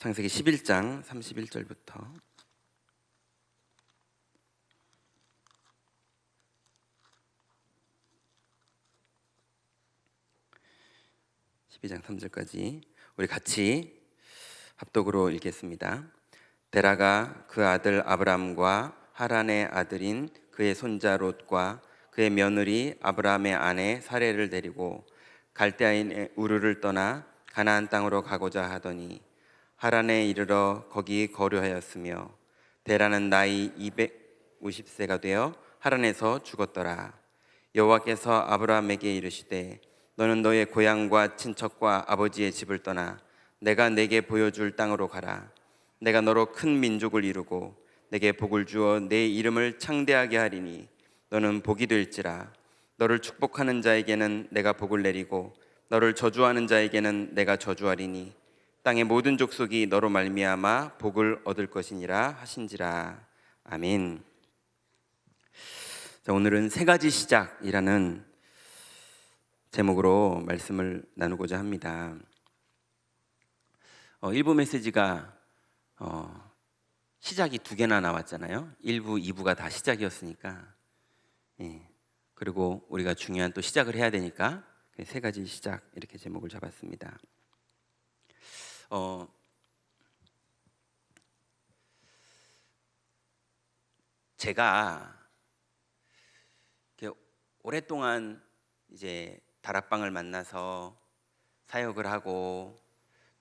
창세기 11장 31절부터 12장 3절까지 우리 같이 합독으로 읽겠습니다. 데라가 그 아들 아브람과 하란의 아들인 그의 손자 롯과 그의 며느리 아브람의 아내 사레를 데리고 갈대아인 우르를 떠나 가나안 땅으로 가고자 하더니 하란에 이르러 거기 거류하였으며 데라는 나이 250세가 되어 하란에서 죽었더라. 여호와께서 아브람에게 이르시되 너는 너의 고향과 친척과 아버지의 집을 떠나 내가 내게 보여줄 땅으로 가라. 내가 너로 큰 민족을 이루고 내게 복을 주어 내 이름을 창대하게 하리니 너는 복이 될지라. 너를 축복하는 자에게는 내가 복을 내리고 너를 저주하는 자에게는 내가 저주하리니 땅의 모든 족속이 너로 말미암아 복을 얻을 것이니라 하신지라. 아멘. 자, 오늘은 세 가지 시작이라는 제목으로 말씀을 나누고자 합니다. 일부 메시지가 시작이 두 개나 나왔잖아요. 1부, 2부가 다 시작이었으니까. 그리고 우리가 중요한 또 시작을 해야 되니까 세 가지 시작 이렇게 제목을 잡았습니다. 제가 오랫동안 이제 다락방을 만나서 사역을 하고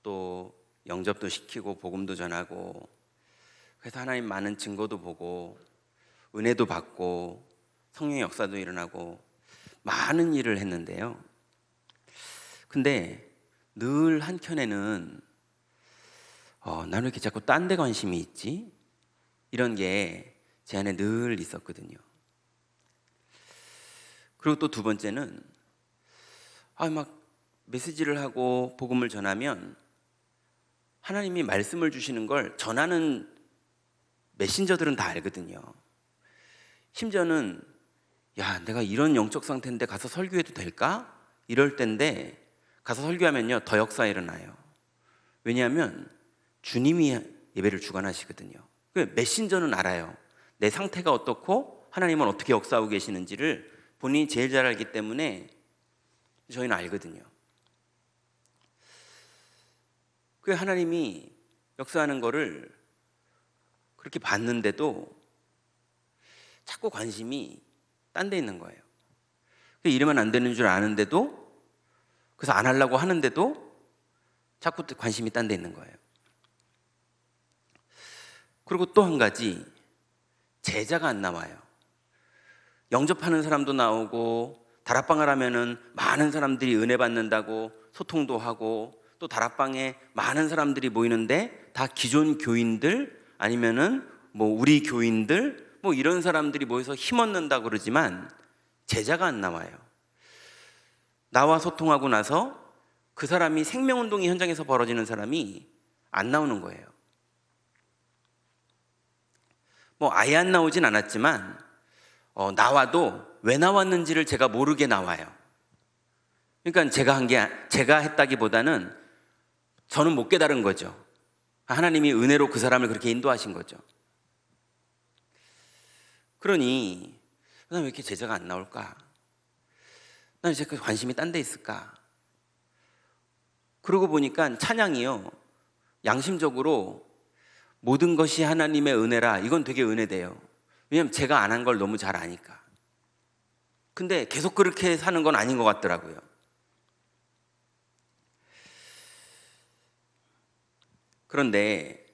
또 영접도 시키고 복음도 전하고 그래서 하나님 많은 증거도 보고 은혜도 받고 성령의 역사도 일어나고 많은 일을 했는데요. 근데 늘 한켠에는 나는 왜 이렇게 자꾸 딴 데 관심이 있지? 이런 게 제 안에 늘 있었거든요. 그리고 또 두 번째는 막 메시지를 하고 복음을 전하면 하나님이 말씀을 주시는 걸 전하는 메신저들은 다 알거든요. 심지어는 내가 이런 영적 상태인데 가서 설교해도 될까? 이럴 때인데 가서 설교하면요 더 역사 일어나요. 왜냐하면 주님이 예배를 주관하시거든요. 메신저는 알아요. 내 상태가 어떻고 하나님은 어떻게 역사하고 계시는지를 본인이 제일 잘 알기 때문에 저희는 알거든요. 그 하나님이 역사하는 거를 그렇게 봤는데도 자꾸 관심이 딴 데 있는 거예요. 이러면 안 되는 줄 아는데도 그래서 안 하려고 하는데도 자꾸 관심이 딴 데 있는 거예요. 그리고 또 한 가지 제자가 안 나와요. 영접하는 사람도 나오고 다락방을 하면은 많은 사람들이 은혜 받는다고 소통도 하고 또 다락방에 많은 사람들이 모이는데 다 기존 교인들 아니면은 우리 교인들 이런 사람들이 모여서 힘 얻는다고 그러지만 제자가 안 나와요. 나와 소통하고 나서 그 사람이 생명운동이 현장에서 벌어지는 사람이 안 나오는 거예요. 아예 안 나오진 않았지만 나와도 왜 나왔는지를 제가 모르게 나와요. 그러니까 제가 했다기보다는 저는 못 깨달은 거죠. 하나님이 은혜로 그 사람을 그렇게 인도하신 거죠. 그러니 난 왜 이렇게 제자가 안 나올까? 난 이제 관심이 딴 데 있을까? 그러고 보니까 찬양이요 양심적으로 모든 것이 하나님의 은혜라 이건 되게 은혜돼요. 왜냐하면 제가 안 한 걸 너무 잘 아니까. 근데 계속 그렇게 사는 건 아닌 것 같더라고요. 그런데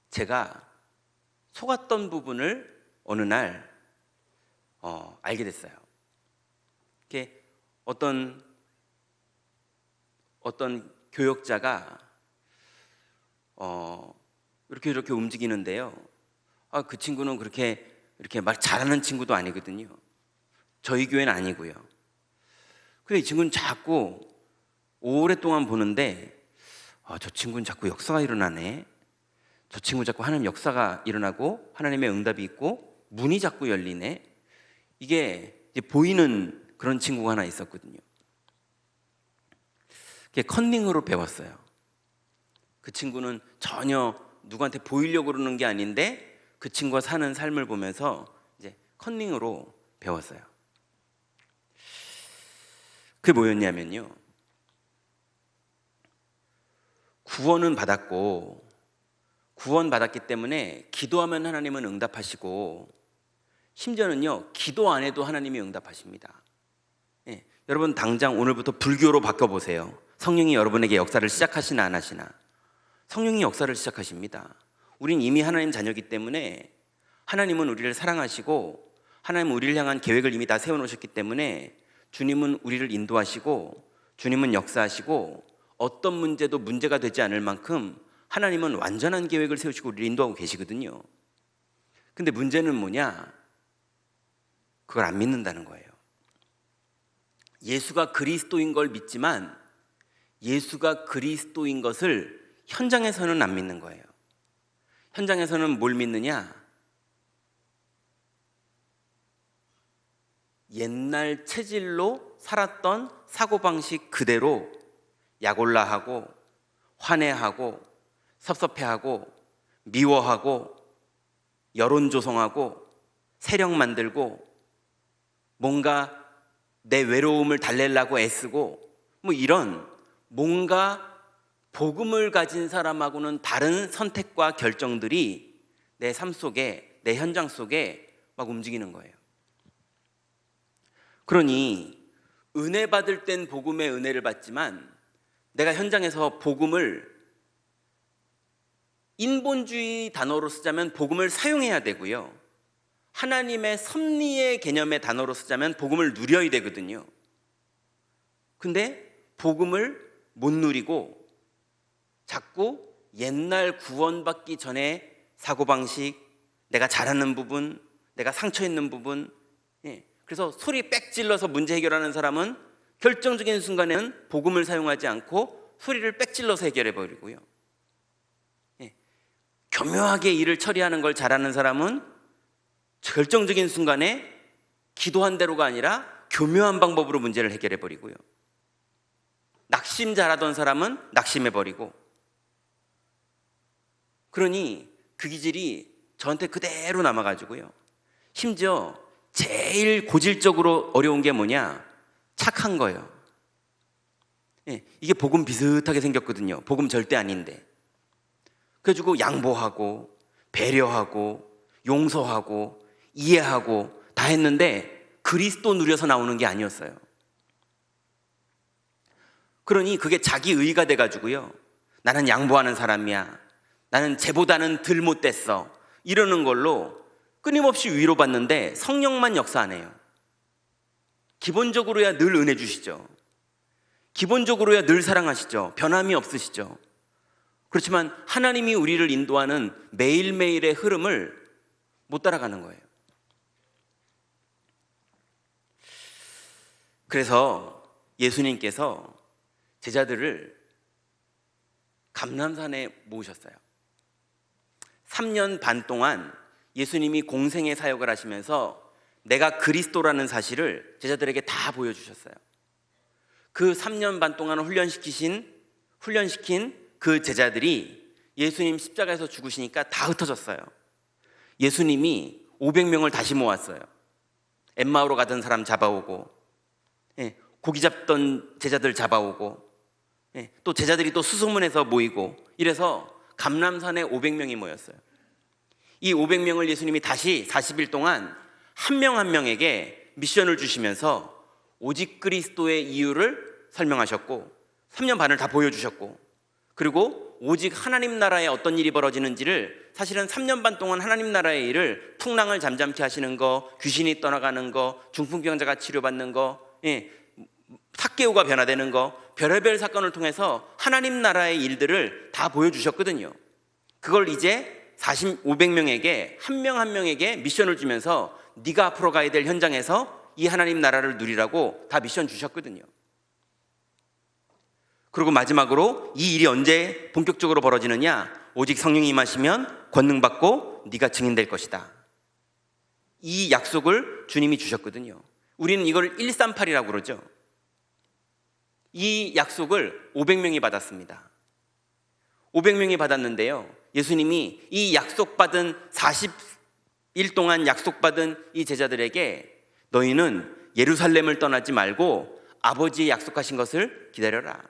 제가 속았던 부분을 어느 날 알게 됐어요. 이렇게 어떤 교역자가 이렇게 움직이는데요. 그 친구는 이렇게 말 잘하는 친구도 아니거든요. 저희 교회는 아니고요. 근데 이 친구는 자꾸 오랫동안 보는데 저 친구는 자꾸 역사가 일어나네. 저 친구 자꾸 하나님 역사가 일어나고 하나님의 응답이 있고 문이 자꾸 열리네. 이게 이제 보이는 그런 친구가 하나 있었거든요. 그게 컨닝으로 배웠어요. 그 친구는 전혀 누구한테 보이려고 그러는 게 아닌데 그 친구가 사는 삶을 보면서 이제 컨닝으로 배웠어요. 그게 뭐였냐면요, 구원은 받았고, 구원 받았기 때문에 기도하면 하나님은 응답하시고, 심지어는요 기도 안 해도 하나님이 응답하십니다. 예, 여러분 당장 오늘부터 불교로 바꿔보세요. 성령이 여러분에게 역사를 시작하시나 안 하시나? 성령이 역사를 시작하십니다. 우린 이미 하나님 자녀이기 때문에 하나님은 우리를 사랑하시고 하나님은 우리를 향한 계획을 이미 다 세워놓으셨기 때문에 주님은 우리를 인도하시고 주님은 역사하시고 어떤 문제도 문제가 되지 않을 만큼 하나님은 완전한 계획을 세우시고 우리를 인도하고 계시거든요. 근데 문제는 뭐냐? 그걸 안 믿는다는 거예요. 예수가 그리스도인 걸 믿지만 예수가 그리스도인 것을 현장에서는 안 믿는 거예요. 현장에서는 뭘 믿느냐? 옛날 체질로 살았던 사고방식 그대로 약올라하고 화내하고 섭섭해하고 미워하고 여론 조성하고 세력 만들고 뭔가 내 외로움을 달래려고 애쓰고 뭐 이런 뭔가 복음을 가진 사람하고는 다른 선택과 결정들이 내 삶 속에, 내 현장 속에 막 움직이는 거예요. 그러니 은혜 받을 땐 복음의 은혜를 받지만 내가 현장에서 복음을 인본주의 단어로 쓰자면 복음을 사용해야 되고요, 하나님의 섭리의 개념의 단어로 쓰자면 복음을 누려야 되거든요. 근데 복음을 못 누리고 자꾸 옛날 구원받기 전에 사고방식, 내가 잘하는 부분, 내가 상처 있는 부분, 그래서 소리 빽 질러서 문제 해결하는 사람은 결정적인 순간에는 복음을 사용하지 않고 소리를 빽 질러서 해결해버리고요, 교묘하게 일을 처리하는 걸 잘하는 사람은 결정적인 순간에 기도한 대로가 아니라 교묘한 방법으로 문제를 해결해버리고요, 낙심 잘하던 사람은 낙심해버리고, 그러니 그 기질이 저한테 그대로 남아가지고요, 심지어 제일 고질적으로 어려운 게 뭐냐? 착한 거예요. 이게 복음 비슷하게 생겼거든요. 복음 절대 아닌데. 그래가지고 양보하고 배려하고 용서하고 이해하고 다 했는데 그리스도 누려서 나오는 게 아니었어요. 그러니 그게 자기 의가 돼가지고요, 나는 양보하는 사람이야, 나는 쟤보다는 덜 못됐어, 이러는 걸로 끊임없이 위로받는데 성령만 역사 안 해요. 기본적으로야 늘 은혜 주시죠. 기본적으로야 늘 사랑하시죠. 변함이 없으시죠. 그렇지만 하나님이 우리를 인도하는 매일매일의 흐름을 못 따라가는 거예요. 그래서 예수님께서 제자들을 감람산에 모으셨어요. 3년 반 동안 예수님이 공생의 사역을 하시면서 내가 그리스도라는 사실을 제자들에게 다 보여주셨어요. 그 3년 반 동안 훈련시킨 그 제자들이 예수님 십자가에서 죽으시니까 다 흩어졌어요. 예수님이 500명을 다시 모았어요. 엠마오로 가던 사람 잡아오고, 고기 잡던 제자들 잡아오고, 또 제자들이 또 수소문해서 모이고, 이래서 감람산에 500명이 모였어요. 이 500명을 예수님이 다시 40일 동안 한 명 한 명에게 미션을 주시면서 오직 그리스도의 이유를 설명하셨고 3년 반을 다 보여주셨고, 그리고 오직 하나님 나라에 어떤 일이 벌어지는지를, 사실은 3년 반 동안 하나님 나라의 일을, 풍랑을 잠잠케 하시는 거, 귀신이 떠나가는 거, 중풍병자가 치료받는 거, 삭개오가 변화되는 거, 별의별 사건을 통해서 하나님 나라의 일들을 다 보여주셨거든요. 그걸 이제 500명에게 한 명 한 명에게 미션을 주면서 네가 앞으로 가야 될 현장에서 이 하나님 나라를 누리라고 다 미션 주셨거든요. 그리고 마지막으로 이 일이 언제 본격적으로 벌어지느냐? 오직 성령이 임하시면 권능받고 네가 증인될 것이다. 이 약속을 주님이 주셨거든요. 우리는 이걸 138이라고 그러죠. 이 약속을 500명이 받았습니다. 500명이 받았는데요, 예수님이 이 약속받은 40일 동안 약속받은 이 제자들에게 너희는 예루살렘을 떠나지 말고 아버지의 약속하신 것을 기다려라.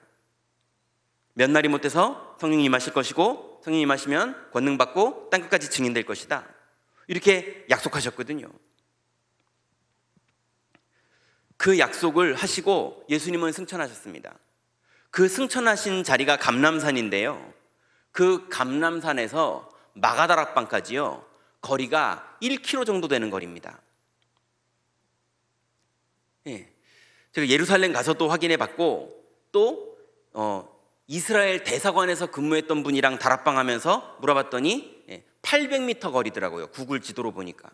몇 날이 못해서 성령이 임하실 것이고 성령이 임하시면 권능 받고 땅끝까지 증인될 것이다. 이렇게 약속하셨거든요. 그 약속을 하시고 예수님은 승천하셨습니다. 그 승천하신 자리가 감람산인데요, 그 감람산에서 마가다락방까지요, 거리가 1km 정도 되는 거리입니다. 예, 제가 예루살렘 가서 또 확인해 봤고, 또 이스라엘 대사관에서 근무했던 분이랑 다락방 하면서 물어봤더니 800m 거리더라고요, 구글 지도로 보니까.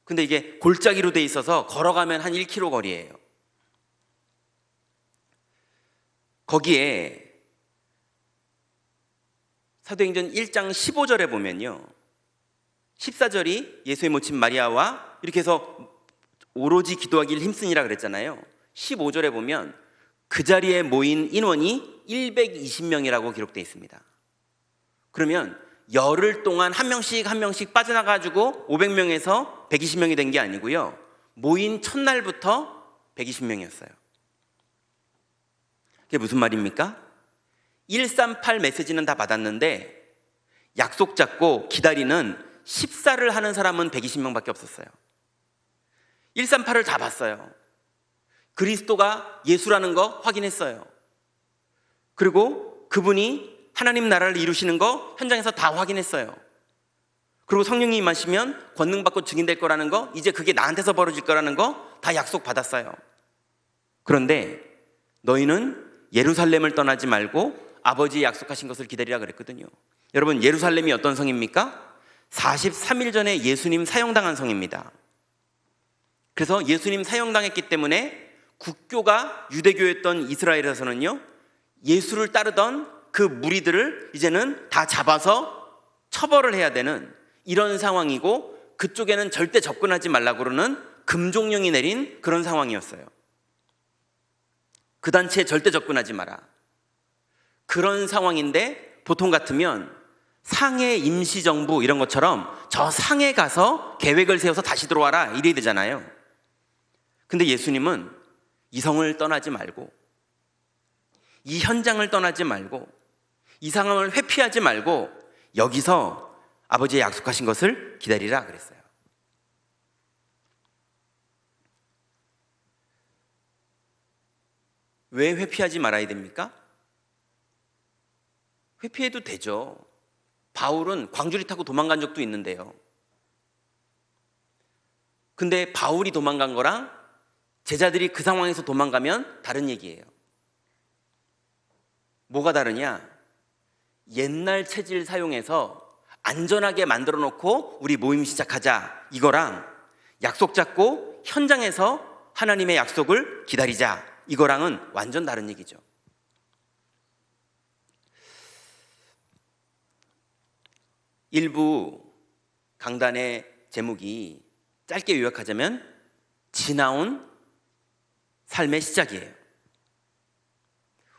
근데 이게 골짜기로 돼 있어서 걸어가면 한 1km 거리예요. 거기에 사도행전 1장 15절에 보면요, 14절이 예수의 모친 마리아와 이렇게 해서 오로지 기도하기를 힘쓰니라 그랬잖아요. 15절에 보면 그 자리에 모인 인원이 120명이라고 기록되어 있습니다. 그러면 열흘 동안 한 명씩 빠져나가지고 500명에서 120명이 된 게 아니고요, 모인 첫날부터 120명이었어요. 그게 무슨 말입니까? 138 메시지는 다 받았는데 약속 잡고 기다리는 십사를 하는 사람은 120명밖에 없었어요. 138을 다 봤어요. 그리스도가 예수라는 거 확인했어요. 그리고 그분이 하나님 나라를 이루시는 거 현장에서 다 확인했어요. 그리고 성령이 임하시면 권능 받고 증인될 거라는 거, 이제 그게 나한테서 벌어질 거라는 거 다 약속 받았어요. 그런데 너희는 예루살렘을 떠나지 말고 아버지의 약속하신 것을 기다리라 그랬거든요. 여러분, 예루살렘이 어떤 성입니까? 43일 전에 예수님 사형당한 성입니다. 그래서 예수님 사형당했기 때문에 국교가 유대교였던 이스라엘에서는요, 예수를 따르던 그 무리들을 이제는 다 잡아서 처벌을 해야 되는 이런 상황이고, 그쪽에는 절대 접근하지 말라고 그러는 금종령이 내린 그런 상황이었어요. 그 단체에 절대 접근하지 마라, 그런 상황인데, 보통 같으면 상해 임시정부 이런 것처럼 저 상해 가서 계획을 세워서 다시 들어와라 이래야 되잖아요. 근데 예수님은 이 성을 떠나지 말고, 이 현장을 떠나지 말고, 이 상황을 회피하지 말고 여기서 아버지의 약속하신 것을 기다리라 그랬어요. 왜 회피하지 말아야 됩니까? 회피해도 되죠. 바울은 광주리 타고 도망간 적도 있는데요. 근데 바울이 도망간 거랑 제자들이 그 상황에서 도망가면 다른 얘기예요. 뭐가 다르냐? 옛날 체질 사용해서 안전하게 만들어 놓고 우리 모임 시작하자, 이거랑 약속 잡고 현장에서 하나님의 약속을 기다리자, 이거랑은 완전 다른 얘기죠. 일부 강단의 제목이 짧게 요약하자면 지나온 삶의 시작이에요.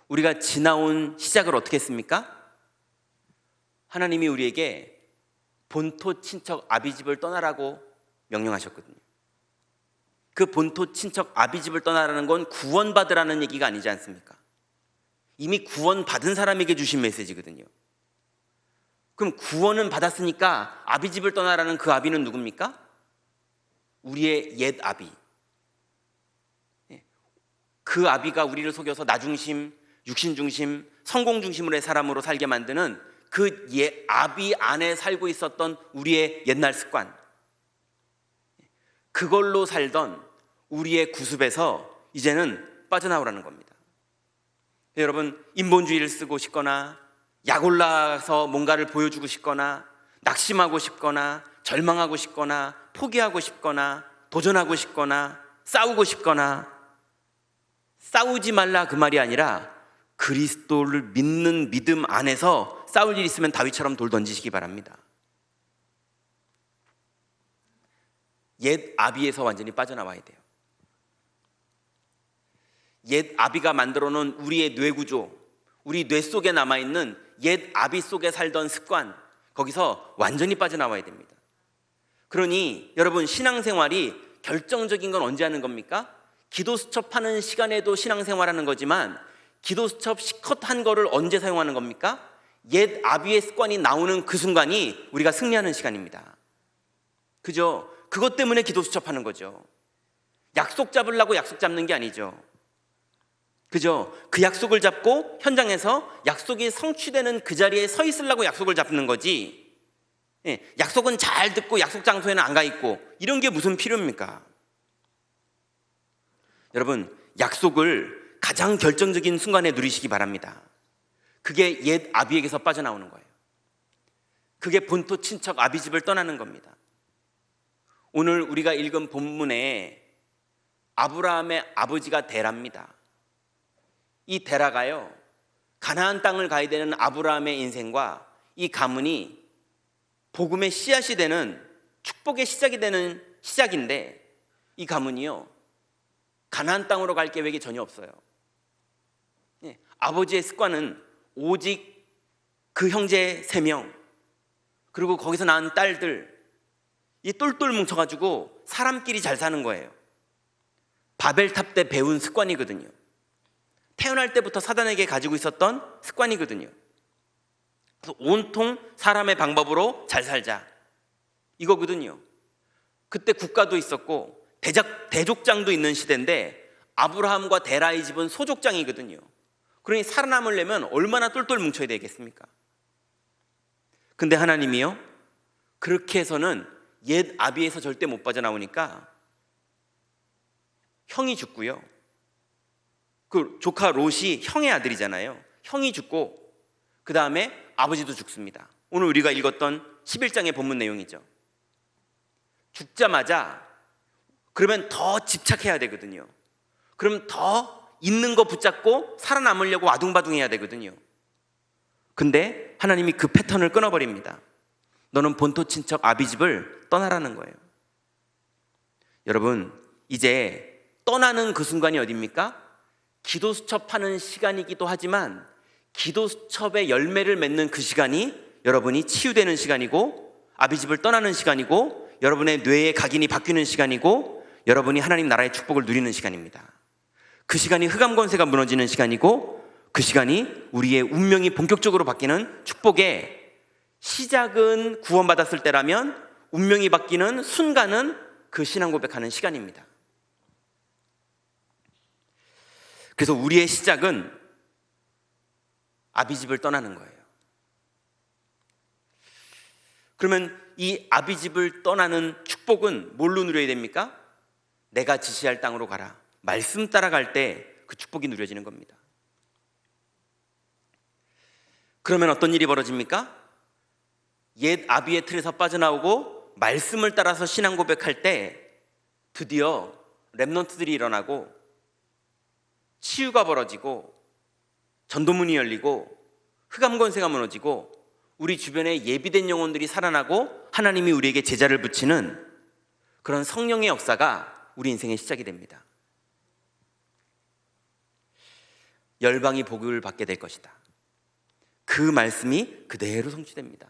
우리가 지나온 시작을 어떻게 했습니까? 하나님이 우리에게 본토 친척 아비집을 떠나라고 명령하셨거든요. 그 본토 친척 아비집을 떠나라는 건 구원받으라는 얘기가 아니지 않습니까? 이미 구원받은 사람에게 주신 메시지거든요. 그럼 구원은 받았으니까 아비집을 떠나라는 그 아비는 누굽니까? 우리의 옛 아비. 그 아비가 우리를 속여서 나중심, 육신중심, 성공중심으로의 사람으로 살게 만드는 그 아비 안에 살고 있었던 우리의 옛날 습관, 그걸로 살던 우리의 구습에서 이제는 빠져나오라는 겁니다. 여러분, 인본주의를 쓰고 싶거나 약 올라서 뭔가를 보여주고 싶거나 낙심하고 싶거나 절망하고 싶거나 포기하고 싶거나 도전하고 싶거나 싸우고 싶거나, 싸우지 말라 그 말이 아니라 그리스도를 믿는 믿음 안에서 싸울 일 있으면 다윗처럼 돌 던지시기 바랍니다. 옛 아비에서 완전히 빠져나와야 돼요. 옛 아비가 만들어 놓은 우리의 뇌구조, 우리 뇌 속에 남아있는 옛 아비 속에 살던 습관, 거기서 완전히 빠져나와야 됩니다. 그러니 여러분, 신앙생활이 결정적인 건 언제 하는 겁니까? 기도 수첩하는 시간에도 신앙생활하는 거지만 기도 수첩 시컷한 거를 언제 사용하는 겁니까? 옛 아비의 습관이 나오는 그 순간이 우리가 승리하는 시간입니다. 그죠? 그것 때문에 기도 수첩하는 거죠. 약속 잡으려고 약속 잡는 게 아니죠. 그죠? 그 약속을 잡고 현장에서 약속이 성취되는 그 자리에 서 있으려고 약속을 잡는 거지. 약속은 잘 듣고 약속 장소에는 안 가 있고 이런 게 무슨 필요입니까? 여러분, 약속을 가장 결정적인 순간에 누리시기 바랍니다. 그게 옛 아비에게서 빠져나오는 거예요. 그게 본토 친척 아비 집을 떠나는 겁니다. 오늘 우리가 읽은 본문에 아브라함의 아버지가 데라입니다. 이 데라가요, 가나안 땅을 가야 되는 아브라함의 인생과 이 가문이 복음의 씨앗이 되는, 축복의 시작이 되는 시작인데, 이 가문이요, 가나안 땅으로 갈 계획이 전혀 없어요. 아버지의 습관은 오직 그 형제 3명, 그리고 거기서 낳은 딸들, 이 똘똘 뭉쳐가지고 사람끼리 잘 사는 거예요. 바벨탑 때 배운 습관이거든요. 태어날 때부터 사단에게 가지고 있었던 습관이거든요. 그래서 온통 사람의 방법으로 잘 살자, 이거거든요. 그때 국가도 있었고 대족장도 있는 시대인데 아브라함과 데라의 집은 소족장이거든요. 그러니 살아남으려면 얼마나 똘똘 뭉쳐야 되겠습니까? 근데 하나님이요, 그렇게 해서는 옛 아비에서 절대 못 빠져나오니까 형이 죽고요, 그 조카 롯이 형의 아들이잖아요. 형이 죽고 그 다음에 아버지도 죽습니다. 오늘 우리가 읽었던 11장의 본문 내용이죠. 죽자마자 그러면 더 집착해야 되거든요. 그럼 더 있는 거 붙잡고 살아남으려고 아둥바둥해야 되거든요. 근데 하나님이 그 패턴을 끊어버립니다. 너는 본토 친척 아비 집을 떠나라는 거예요. 여러분, 이제 떠나는 그 순간이 어디입니까? 기도 수첩하는 시간이기도 하지만 기도 수첩의 열매를 맺는 그 시간이 여러분이 치유되는 시간이고, 아비집을 떠나는 시간이고, 여러분의 뇌의 각인이 바뀌는 시간이고, 여러분이 하나님 나라의 축복을 누리는 시간입니다. 그 시간이 흑암 권세가 무너지는 시간이고, 그 시간이 우리의 운명이 본격적으로 바뀌는 축복의 시작은 구원받았을 때라면 운명이 바뀌는 순간은 그 신앙 고백하는 시간입니다. 그래서 우리의 시작은 아비집을 떠나는 거예요. 그러면 이 아비집을 떠나는 축복은 뭘로 누려야 됩니까? 내가 지시할 땅으로 가라, 말씀 따라갈 때 그 축복이 누려지는 겁니다. 그러면 어떤 일이 벌어집니까? 옛 아비의 틀에서 빠져나오고 말씀을 따라서 신앙 고백할 때 드디어 렘넌트들이 일어나고 치유가 벌어지고 전도문이 열리고 흑암 권세가 무너지고 우리 주변에 예비된 영혼들이 살아나고 하나님이 우리에게 제자를 붙이는 그런 성령의 역사가 우리 인생의 시작이 됩니다. 열방이 복을 받게 될 것이다. 그 말씀이 그대로 성취됩니다.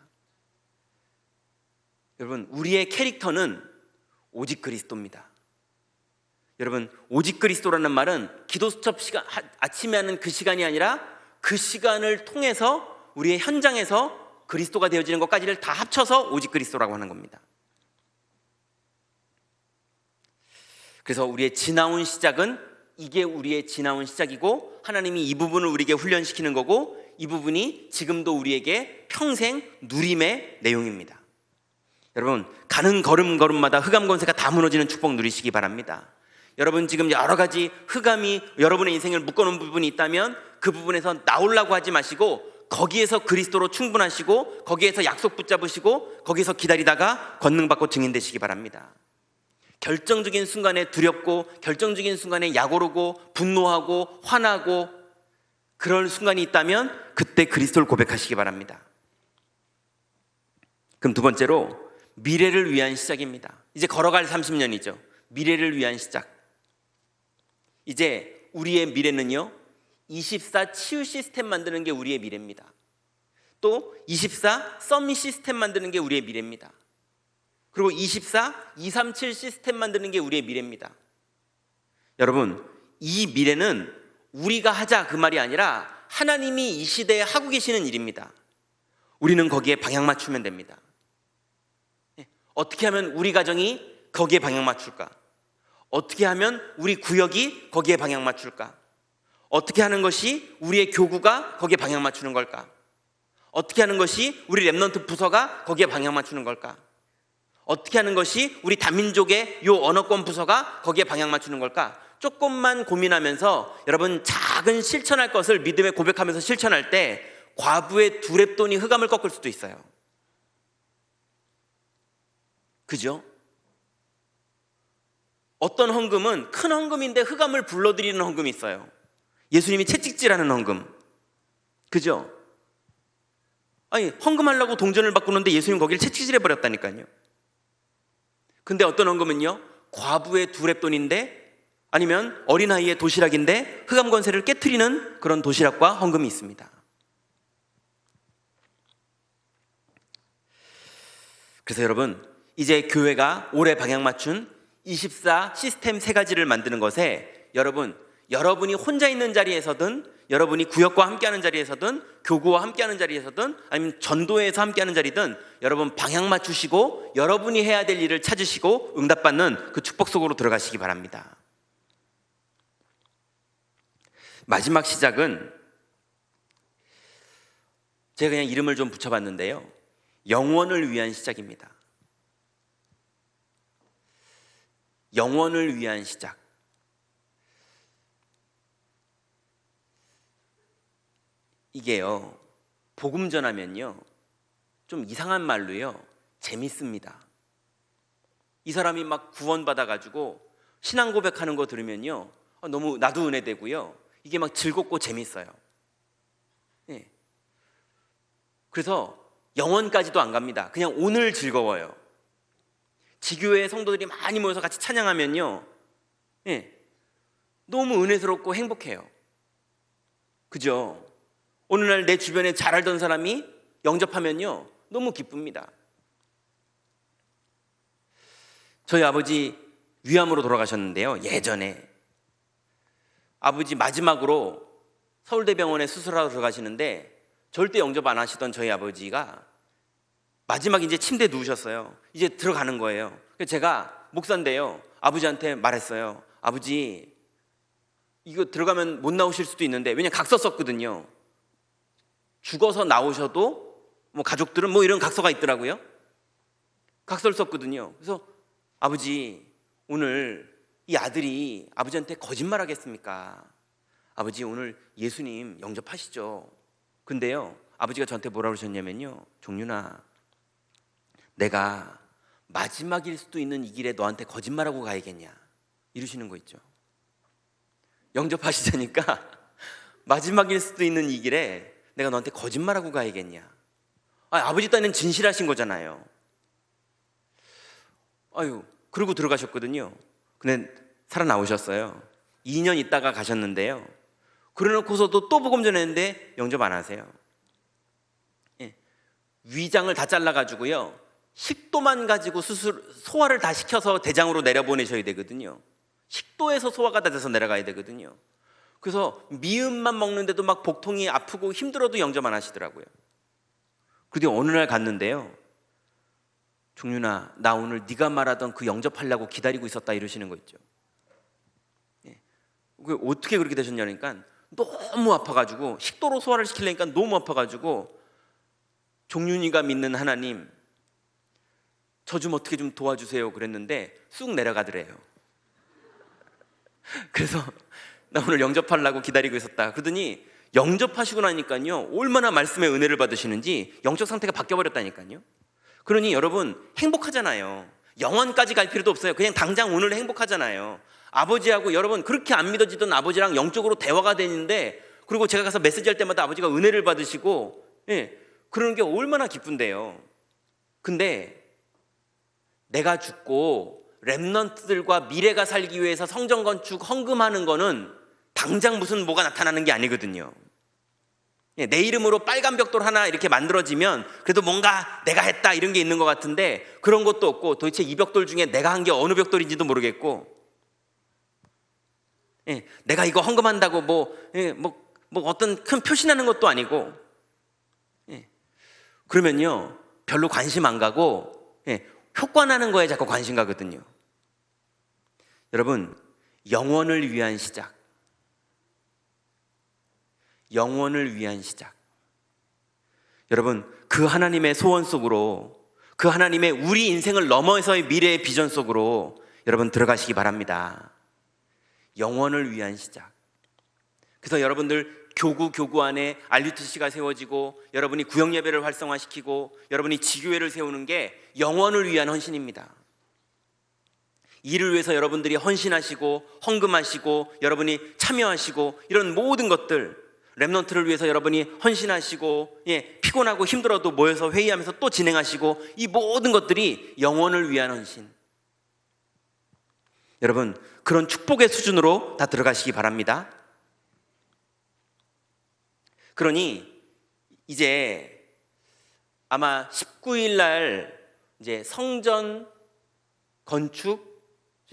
여러분, 우리의 캐릭터는 오직 그리스도입니다. 여러분, 오직 그리스도라는 말은 기도 수첩 시간, 아침에 하는 그 시간이 아니라 그 시간을 통해서 우리의 현장에서 그리스도가 되어지는 것까지를 다 합쳐서 오직 그리스도라고 하는 겁니다. 그래서 우리의 지나온 시작은 이게 우리의 지나온 시작이고, 하나님이 이 부분을 우리에게 훈련시키는 거고, 이 부분이 지금도 우리에게 평생 누림의 내용입니다. 여러분, 가는 걸음걸음마다 흑암 권세가 다 무너지는 축복 누리시기 바랍니다. 여러분, 지금 여러 가지 흑암이 여러분의 인생을 묶어놓은 부분이 있다면 그 부분에서 나오려고 하지 마시고 거기에서 그리스도로 충분하시고 거기에서 약속 붙잡으시고 거기서 기다리다가 권능받고 증인되시기 바랍니다. 결정적인 순간에 두렵고 결정적인 순간에 약오르고 분노하고 화나고 그럴 순간이 있다면 그때 그리스도를 고백하시기 바랍니다. 그럼 두 번째로 미래를 위한 시작입니다. 이제 걸어갈 30년이죠. 미래를 위한 시작. 이제 우리의 미래는요, 24 치유 시스템 만드는 게 우리의 미래입니다. 또 24 서밋 시스템 만드는 게 우리의 미래입니다. 그리고 24 237 시스템 만드는 게 우리의 미래입니다. 여러분, 이 미래는 우리가 하자 그 말이 아니라 하나님이 이 시대에 하고 계시는 일입니다. 우리는 거기에 방향 맞추면 됩니다. 어떻게 하면 우리 가정이 거기에 방향 맞출까? 어떻게 하면 우리 구역이 거기에 방향 맞출까? 어떻게 하는 것이 우리의 교구가 거기에 방향 맞추는 걸까? 어떻게 하는 것이 우리 렘넌트 부서가 거기에 방향 맞추는 걸까? 어떻게 하는 것이 우리 다민족의 요 언어권 부서가 거기에 방향 맞추는 걸까? 조금만 고민하면서 여러분 작은 실천할 것을 믿음에 고백하면서 실천할 때 과부의 두 렙돈이 흑암을 꺾을 수도 있어요. 그죠? 어떤 헌금은 큰 헌금인데 흑암을 불러들이는 헌금이 있어요. 예수님이 채찍질하는 헌금. 그죠? 아니, 헌금하려고 동전을 바꾸는데 예수님 거기를 채찍질해버렸다니까요. 근데 어떤 헌금은요, 과부의 두 렙돈인데 아니면 어린아이의 도시락인데 흑암 권세를 깨트리는 그런 도시락과 헌금이 있습니다. 그래서 여러분, 이제 교회가 올해 방향 맞춘 24 시스템 세 가지를 만드는 것에 여러분이 혼자 있는 자리에서든 여러분이 구역과 함께하는 자리에서든 교구와 함께하는 자리에서든 아니면 전도회에서 함께하는 자리든 여러분 방향 맞추시고 여러분이 해야 될 일을 찾으시고 응답받는 그 축복 속으로 들어가시기 바랍니다. 마지막 시작은 제가 그냥 이름을 좀 붙여봤는데요, 영원을 위한 시작입니다. 영원을 위한 시작. 이게요, 복음 전하면요 좀 이상한 말로요 재밌습니다. 이 사람이 막 구원받아가지고 신앙 고백하는 거 들으면요 너무 나도 은혜되고요, 이게 막 즐겁고 재밌어요. 네. 그래서 영원까지도 안 갑니다. 그냥 오늘 즐거워요. 지교회 성도들이 많이 모여서 같이 찬양하면요, 네, 너무 은혜스럽고 행복해요. 그죠? 어느 날 내 주변에 잘 알던 사람이 영접하면요 너무 기쁩니다. 저희 아버지 위암으로 돌아가셨는데요, 예전에 아버지 마지막으로 서울대병원에 수술하러 들어가시는데 절대 영접 안 하시던 저희 아버지가 마지막 이제 침대에 누우셨어요. 이제 들어가는 거예요. 그래서 제가 목사인데요, 아버지한테 말했어요. 아버지, 이거 들어가면 못 나오실 수도 있는데, 왜냐면 각서 썼거든요. 죽어서 나오셔도 뭐 가족들은 뭐 이런 각서가 있더라고요. 각서를 썼거든요. 그래서 아버지, 오늘 이 아들이 아버지한테 거짓말 하겠습니까? 아버지, 오늘 예수님 영접하시죠? 근데요, 아버지가 저한테 뭐라고 그러셨냐면요, 종윤아, 내가 마지막일 수도 있는 이 길에 너한테 거짓말하고 가야겠냐, 이러시는 거 있죠. 영접하시자니까 마지막일 수도 있는 이 길에 내가 너한테 거짓말하고 가야겠냐. 아버지 딴에는 진실하신 거잖아요. 그러고 들어가셨거든요. 근데 살아나오셨어요. 2년 있다가 가셨는데요, 그러놓고서도 또 복음 전했는데 영접 안 하세요. 예. 위장을 다 잘라가지고요, 식도만 가지고 소화를 다 시켜서 대장으로 내려보내셔야 되거든요. 식도에서 소화가 다 돼서 내려가야 되거든요. 그래서 미음만 먹는데도 막 복통이 아프고 힘들어도 영접 안 하시더라고요. 그런데 어느 날 갔는데요, 종윤아, 나 오늘 네가 말하던 그 영접하려고 기다리고 있었다, 이러시는 거 있죠. 예. 어떻게 그렇게 되셨냐니까 너무 아파가지고 식도로 소화를 시키려니까 너무 아파가지고, 종윤이가 믿는 하나님, 저 좀 어떻게 좀 도와주세요 그랬는데 쑥 내려가더래요. 그래서 나 오늘 영접하려고 기다리고 있었다 그러더니 영접하시고 나니까요 얼마나 말씀의 은혜를 받으시는지 영적 상태가 바뀌어버렸다니까요. 그러니 여러분 행복하잖아요. 영원까지 갈 필요도 없어요. 그냥 당장 오늘 행복하잖아요. 아버지하고 여러분 그렇게 안 믿어지던 아버지랑 영적으로 대화가 되는데, 그리고 제가 가서 메시지할 때마다 아버지가 은혜를 받으시고, 예, 그러는 게 얼마나 기쁜데요. 근데 내가 죽고 렘넌트들과 미래가 살기 위해서 성전 건축 헌금하는 거는 당장 무슨 뭐가 나타나는 게 아니거든요. 내 이름으로 빨간 벽돌 하나 이렇게 만들어지면 그래도 뭔가 내가 했다 이런 게 있는 것 같은데 그런 것도 없고 도대체 이 벽돌 중에 내가 한 게 어느 벽돌인지도 모르겠고 내가 이거 헌금한다고 뭐 어떤 큰 표시나는 것도 아니고 그러면요 별로 관심 안 가고 효과 나는 거에 자꾸 관심 가거든요. 여러분 영원을 위한 시작, 영원을 위한 시작. 여러분 그 하나님의 소원 속으로, 그 하나님의 우리 인생을 넘어서의 미래의 비전 속으로 여러분 들어가시기 바랍니다. 영원을 위한 시작. 그래서 여러분들 교구 안에 RUTC가 세워지고 여러분이 구역 예배를 활성화시키고 여러분이 지교회를 세우는 게 영원을 위한 헌신입니다. 이를 위해서 여러분들이 헌신하시고 헌금하시고 여러분이 참여하시고 이런 모든 것들, 렘넌트를 위해서 여러분이 헌신하시고 피곤하고 힘들어도 모여서 회의하면서 또 진행하시고 이 모든 것들이 영원을 위한 헌신. 여러분 그런 축복의 수준으로 다 들어가시기 바랍니다. 그러니 이제 아마 19일 날 이제 성전 건축,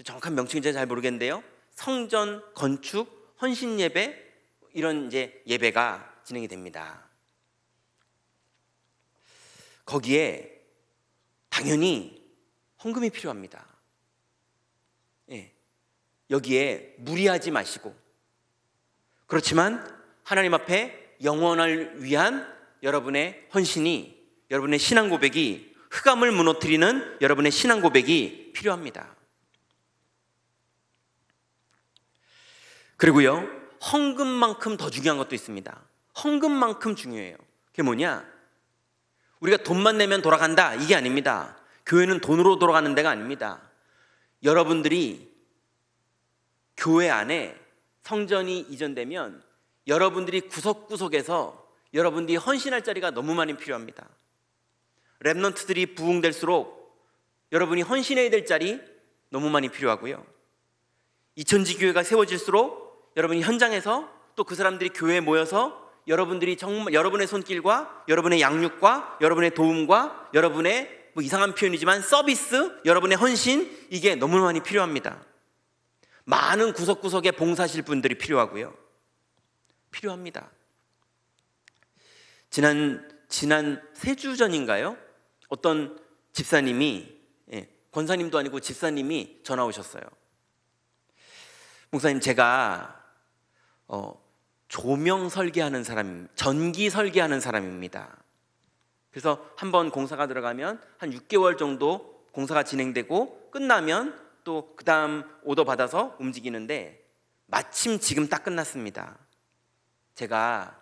정확한 명칭이 잘 모르겠는데요. 성전 건축 헌신 예배 이런 이제 예배가 진행이 됩니다. 거기에 당연히 헌금이 필요합니다. 여기에 무리하지 마시고, 그렇지만 하나님 앞에 영원을 위한 여러분의 헌신이, 여러분의 신앙 고백이, 흑암을 무너뜨리는 여러분의 신앙 고백이 필요합니다. 그리고요 헌금만큼 더 중요한 것도 있습니다. 헌금만큼 중요해요. 그게 뭐냐? 우리가 돈만 내면 돌아간다 이게 아닙니다. 교회는 돈으로 돌아가는 데가 아닙니다. 여러분들이 교회 안에 성전이 이전되면 여러분들이 구석구석에서 여러분들이 헌신할 자리가 너무 많이 필요합니다. 렘넌트들이 부흥될수록 여러분이 헌신해야 될 자리 너무 많이 필요하고요. 이천지 교회가 세워질수록 여러분이 현장에서 또 그 사람들이 교회에 모여서 여러분들이 정말 여러분의 손길과 여러분의 양육과 여러분의 도움과 여러분의 뭐 이상한 표현이지만 서비스, 여러분의 헌신, 이게 너무 많이 필요합니다. 많은 구석구석에 봉사하실 분들이 필요하고요. 필요합니다. 지난 3주 전인가요? 어떤 집사님이, 권사님도 아니고 집사님이 전화 오셨어요. 목사님, 제가 조명 설계하는 사람, 전기 설계하는 사람입니다. 그래서 한번 공사가 들어가면 한 6개월 정도 공사가 진행되고 끝나면 또 그 다음 오더 받아서 움직이는데 마침 지금 딱 끝났습니다. 제가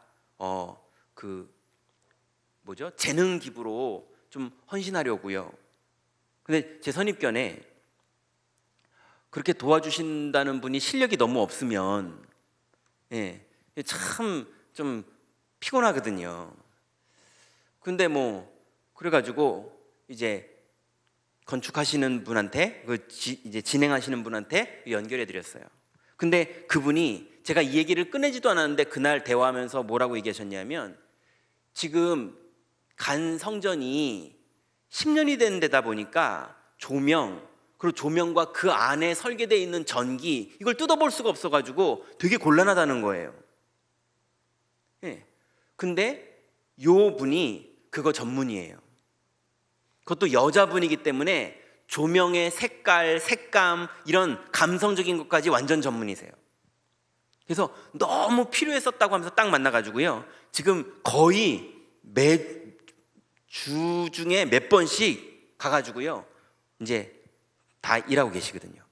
재능 기부로 좀 헌신하려고요. 근데 제 선입견에 그렇게 도와주신다는 분이 실력이 너무 없으면 참 좀 피곤하거든요. 근데 그래가지고 이제 건축하시는 분한테 이제 진행하시는 분한테 연결해 드렸어요. 근데 그분이 제가 이 얘기를 꺼내지도 않았는데 그날 대화하면서 뭐라고 얘기하셨냐면 지금 간 성전이 10년이 된 데다 보니까 조명, 그리고 조명과 그 안에 설계되어 있는 전기, 이걸 뜯어볼 수가 없어가지고 되게 곤란하다는 거예요. 근데 요 분이 그거 전문이에요. 그것도 여자분이기 때문에 조명의 색깔, 색감, 이런 감성적인 것까지 완전 전문이세요. 그래서 너무 필요했었다고 하면서 딱 만나가지고요, 지금 거의 매 주 중에 몇 번씩 가가지고요 이제 다 일하고 계시거든요.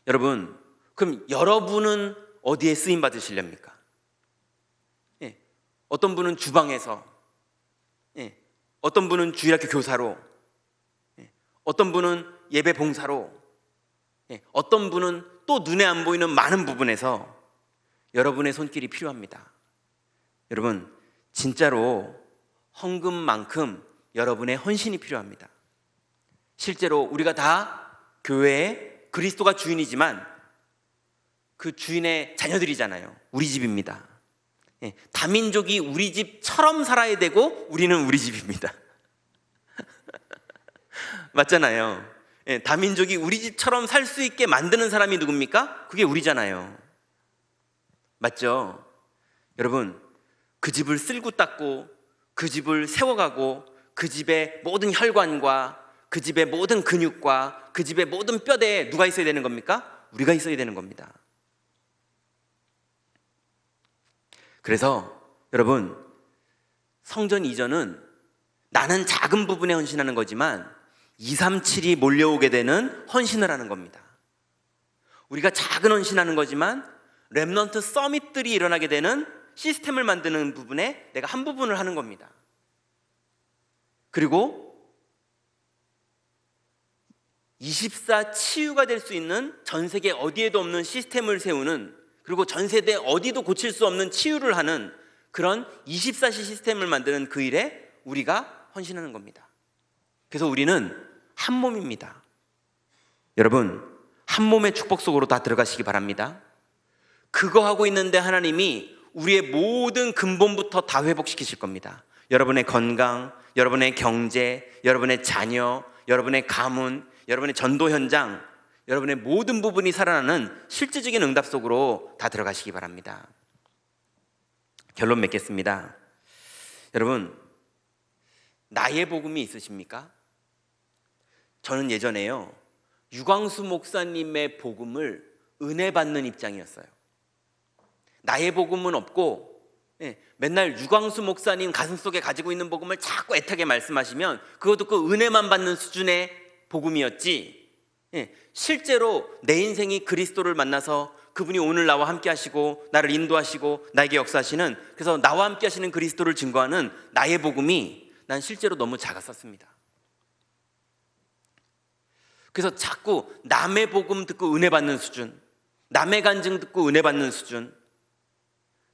여러분, 그럼 여러분은 어디에 쓰임 받으시렵니까? 어떤 분은 주방에서, 어떤 분은 주일학교 교사로, 어떤 분은 예배 봉사로, 어떤 분은 또 눈에 안 보이는 많은 부분에서 여러분의 손길이 필요합니다. 여러분, 진짜로 헌금만큼 여러분의 헌신이 필요합니다. 실제로 우리가 다 교회에 그리스도가 주인이지만 그 주인의 자녀들이잖아요. 우리 집입니다. 예, 다민족이 우리 집처럼 살아야 되고 우리는 우리 집입니다. 맞잖아요. 예, 다민족이 우리 집처럼 살 수 있게 만드는 사람이 누굽니까? 그게 우리잖아요. 맞죠? 여러분, 그 집을 쓸고 닦고 그 집을 세워가고 그 집의 모든 혈관과 그 집의 모든 근육과 그 집의 모든 뼈대에 누가 있어야 되는 겁니까? 우리가 있어야 되는 겁니다. 그래서 여러분, 성전 이전은 나는 작은 부분에 헌신하는 거지만 237이 몰려오게 되는 헌신을 하는 겁니다. 우리가 작은 헌신하는 거지만 렘넌트 서밋들이 일어나게 되는 시스템을 만드는 부분에 내가 한 부분을 하는 겁니다. 그리고 24 치유가 될 수 있는 전 세계 어디에도 없는 시스템을 세우는, 그리고 전 세대 어디도 고칠 수 없는 치유를 하는 그런 24시 시스템을 만드는 그 일에 우리가 헌신하는 겁니다. 그래서 우리는 한 몸입니다. 여러분, 한 몸의 축복 속으로 다 들어가시기 바랍니다. 그거 하고 있는데 하나님이 우리의 모든 근본부터 다 회복시키실 겁니다. 여러분의 건강, 여러분의 경제, 여러분의 자녀, 여러분의 가문, 여러분의 전도 현장, 여러분의 모든 부분이 살아나는 실질적인 응답 속으로 다 들어가시기 바랍니다. 결론 맺겠습니다. 여러분, 나의 복음이 있으십니까? 저는 예전에요, 유광수 목사님의 복음을 은혜 받는 입장이었어요. 나의 복음은 없고, 맨날 유광수 목사님 가슴속에 가지고 있는 복음을 자꾸 애타게 말씀하시면 그거 듣고 은혜만 받는 수준의 복음이었지, 실제로 내 인생이 그리스도를 만나서 그분이 오늘 나와 함께 하시고 나를 인도하시고 나에게 역사하시는, 그래서 나와 함께 하시는 그리스도를 증거하는 나의 복음이 난 실제로 너무 작았었습니다. 그래서 자꾸 남의 복음 듣고 은혜 받는 수준, 남의 간증 듣고 은혜 받는 수준,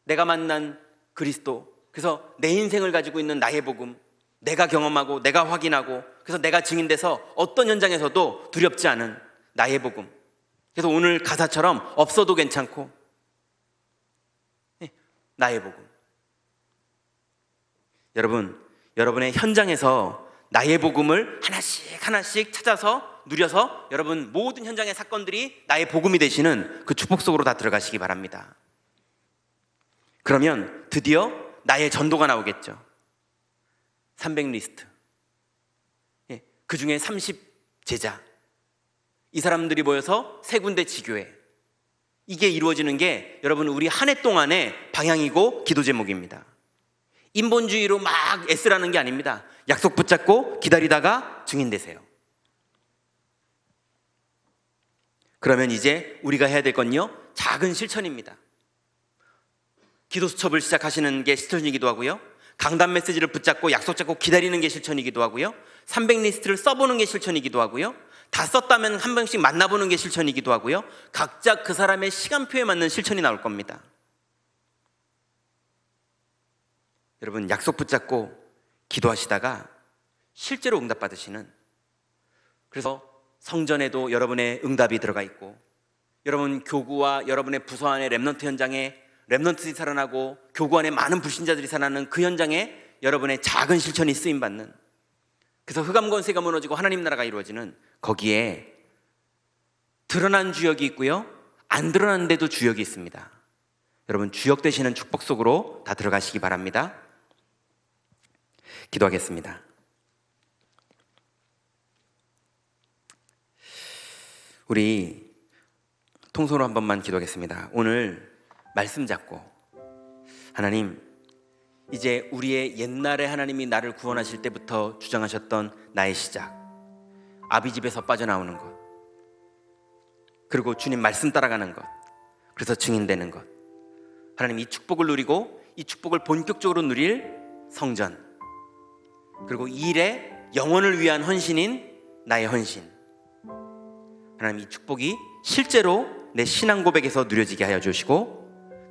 내가 만난 그리스도, 그래서 내 인생을 가지고 있는 나의 복음, 내가 경험하고 내가 확인하고 그래서 내가 증인돼서 어떤 현장에서도 두렵지 않은 나의 복음, 그래서 오늘 가사처럼 없어도 괜찮고 나의 복음. 여러분, 여러분의 현장에서 나의 복음을 하나씩 하나씩 찾아서 누려서 여러분 모든 현장의 사건들이 나의 복음이 되시는 그 축복 속으로 다 들어가시기 바랍니다. 그러면 드디어 나의 전도가 나오겠죠. 300 리스트, 그 중에 30 제자, 이 사람들이 모여서 3군데 지교회, 이게 이루어지는 게 여러분 우리 한 해 동안의 방향이고 기도 제목입니다. 인본주의로 막 애쓰라는 게 아닙니다. 약속 붙잡고 기다리다가 증인 되세요. 그러면 이제 우리가 해야 될 건요, 작은 실천입니다. 기도 수첩을 시작하시는 게 실천이기도 하고요, 강단 메시지를 붙잡고 약속 잡고 기다리는 게 실천이기도 하고요, 300 리스트를 써보는 게 실천이기도 하고요, 다 썼다면 한 번씩 만나보는 게 실천이기도 하고요, 각자 그 사람의 시간표에 맞는 실천이 나올 겁니다. 여러분, 약속 붙잡고 기도하시다가 실제로 응답 받으시는, 그래서 성전에도 여러분의 응답이 들어가 있고, 여러분 교구와 여러분의 부서 안의 렘넌트 현장에 렘넌트들이 살아나고 교구 안에 많은 불신자들이 살아나는 그 현장에 여러분의 작은 실천이 쓰임받는, 그래서 흑암 권세가 무너지고 하나님 나라가 이루어지는, 거기에 드러난 주역이 있고요, 안 드러난 데도 주역이 있습니다. 여러분, 주역 되시는 축복 속으로 다 들어가시기 바랍니다. 기도하겠습니다. 우리 통솔로 한 번만 기도하겠습니다. 오늘 말씀 잡고, 하나님, 이제 우리의 옛날에 하나님이 나를 구원하실 때부터 주장하셨던 나의 시작, 아비집에서 빠져나오는 것, 그리고 주님 말씀 따라가는 것, 그래서 증인되는 것, 하나님 이 축복을 누리고 이 축복을 본격적으로 누릴 성전, 그리고 이 일에 영혼을 위한 헌신인 나의 헌신, 하나님 이 축복이 실제로 내 신앙 고백에서 누려지게 하여 주시고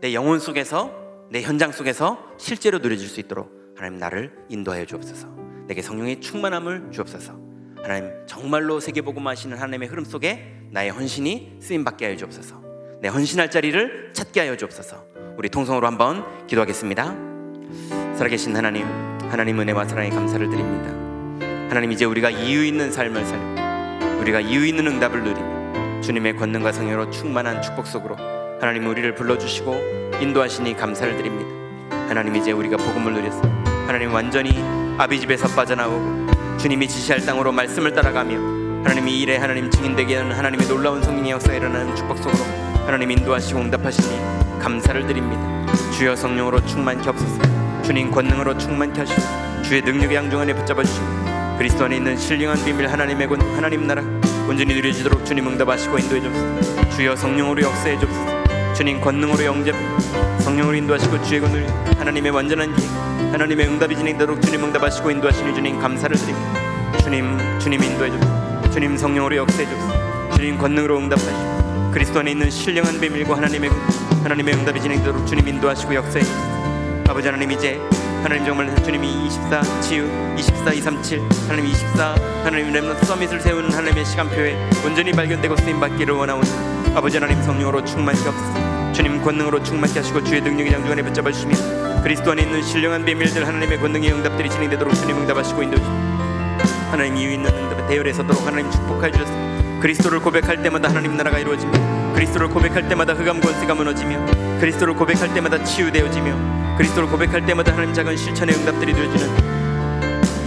내 영혼 속에서, 내 현장 속에서 실제로 누려질 수 있도록 하나님 나를 인도하여 주옵소서. 내게 성령의 충만함을 주옵소서. 하나님 정말로 세계복음 하시는 하나님의 흐름 속에 나의 헌신이 쓰임받게 하여 주옵소서. 내 헌신할 자리를 찾게 하여 주옵소서. 우리 통성으로 한번 기도하겠습니다. 살아계신 하나님, 하나님 은혜와 사랑에 감사를 드립니다. 하나님, 이제 우리가 이유 있는 삶을 살고 우리가 이유 있는 응답을 누리며 주님의 권능과 성령으로 충만한 축복 속으로 하나님 우리를 불러주시고 인도하시니 감사를 드립니다. 하나님, 이제 우리가 복음을 누렸어 하나님 완전히 아비 집에서 빠져나오고 주님이 지시할 땅으로 말씀을 따라가며 하나님 이 일에 하나님 증인되게 하는 하나님의 놀라운 성령의 역사가 일어나는 축복 속으로 하나님 인도하시고 응답하시니 감사를 드립니다. 주여 성령으로 충만케 하옵소서. 주님 권능으로 충만케 하시고 주의 능력의 양중 안에 붙잡아 주시고 그리스도 안에 있는 신령한 비밀 하나님의 권 하나님 나라 온전히 누려지도록 주님 응답하시고 인도해 주옵소서. 주여 성령으로 역사해 주옵소서. 주님 권능으로 영접 성령으로 인도하시고 주의 권능으로 하나님의 완전한 계획 하나님의 응답이 진행되도록 주님 응답하시고 인도하시니 주님 감사를 드립니다. 주님 인도해 주옵소서. 주님 성령으로 역사해 주옵소서. 주님 권능으로 응답하시고 그리스도 안에 있는 신령한 비밀과 하나님의 응답이 진행되도록 주님 인도하시고 역사해 주옵소서. 아버지 하나님, 이제 하나님 정말 주님이 24 치유 24 237 하나님 24 하나님 렘넌트 서밋을 세우는 하나님의 시간표에 온전히 발견되고 쓰임받기를 원하오니 아버지 하나님 성령으로 충만케 하옵소서. 주님 권능으로 충만케 하시고 주의 능력의 장중 안에 붙잡아 주시며 그리스도 안에 있는 신령한 비밀들 하나님의 권능의 응답들이 진행되도록 주님 응답하시고 인도해 주시고 하나님 이유 있는 응답에 대열에 서도록 하나님 축복하여 주셨습니다. 그리스도를 고백할 때마다 하나님 나라가 이루어지며 그리스도를 고백할 때마다 흑암 권세가 무너지며 그리스도를 고백할 때마다 치유되어지며 그리스도를 고백할 때마다 하나님 작은 실천의 응답들이 되어지는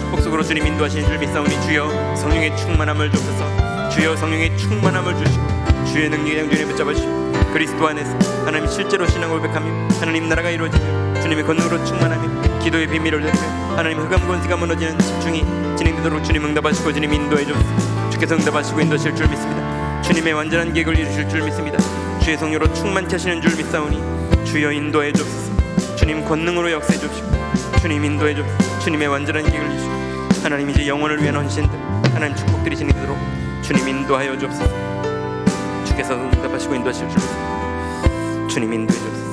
축복 속으로 주님 인도하시는 줄 믿사오니 주여 성령의 충만함을 주옵소서. 주여 성령의 충만함을 주시고 주의 능력의 양중에 붙잡아 주시고 그리스도 안에서 하나님 실제로 신앙을 고백하며 하나님 나라가 이루어지며 주님의 권능으로 충만하며 기도의 비밀을 들으며 하나님 흑암 권세가 무너지는 집중이 진행되도록 주님 응답하시고 주님 인도해 주옵소서. 주께서 응답하시고 인도하실 줄 믿습니다. 주님의 완전한 계획을 이루실 줄 믿습니다. 주의 성령으로 충만케 하시는 줄 믿사오니 주여 인도해 주옵소서. 주님 권능으로 역사해 주옵시고 주님 인도해 주옵소서. 주님의 완전한 계획을 이루시고 하나님 이제 영혼을 위한 헌신들 하나님 축복들이 진행되도록 주님 인도하여 주옵소서. 주께서 응답하시고 인도하실 줄 믿습니다. 주님 인도해 주옵소서.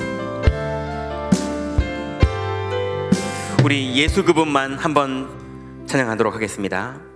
우리 예수 그분만 한번 찬양하도록 하겠습니다.